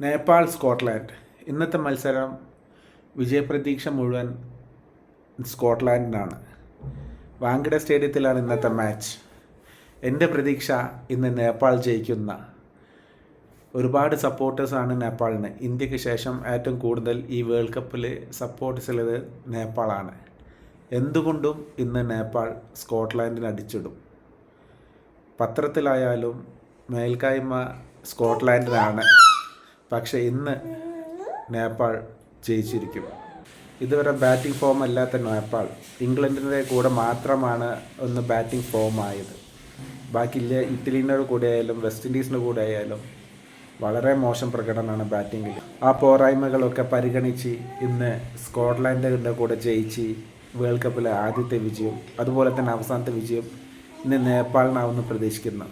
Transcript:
Nepal Scotland. ഇന്നത്തെ മത്സരം വിജയപ്രതീക്ഷ മുഴുവൻ സ്കോട്ട്ലാൻഡിനാണ്. വാങ്കഡെ സ്റ്റേഡിയത്തിലാണ് ഇന്നത്തെ മാച്ച്. എൻ്റെ പ്രതീക്ഷ ഇന്ന് നേപ്പാൾ ജയിക്കുന്ന. ഒരുപാട് സപ്പോർട്ടേഴ്സാണ് നേപ്പാളിന്. ഇന്ത്യക്ക് ശേഷം ഏറ്റവും കൂടുതൽ ഈ വേൾഡ് കപ്പിൽ സപ്പോർട്ടേഴ്സുള്ളത് നേപ്പാളാണ്. എന്തുകൊണ്ടും ഇന്ന് നേപ്പാൾ സ്കോട്ട്ലാൻഡിന് അടിച്ചിടും. പത്രത്തിലായാലും മേൽക്കായ്മ സ്കോട്ട്ലാൻഡിനാണ്. പക്ഷേ ഇന്ന് നേപ്പാൾ ജയിച്ചിരിക്കും. ഇതുവരെ ബാറ്റിംഗ് ഫോം അല്ലാത്ത നേപ്പാൾ ഇംഗ്ലണ്ടിൻ്റെ കൂടെ മാത്രമാണ് ഒന്ന് ബാറ്റിംഗ് ഫോം ആയത്. ബാക്കിയില്ല, ഇറ്റലീൻ്റെ കൂടെ ആയാലും വെസ്റ്റ് ഇൻഡീസിൻ്റെ കൂടെ ആയാലും വളരെ മോശം പ്രകടനമാണ് ബാറ്റിങ്ങിൽ. ആ പോരായ്മകളൊക്കെ പരിഗണിച്ച് ഇന്ന് സ്കോട്ട്ലാൻഡിൻ്റെ കൂടെ ജയിച്ച് വേൾഡ് കപ്പിലെ ആദ്യത്തെ വിജയം, അതുപോലെ തന്നെ അവസാനത്തെ വിജയം ഇന്ന് നേപ്പാളിനാവുമെന്ന് പ്രതീക്ഷിക്കുന്നു.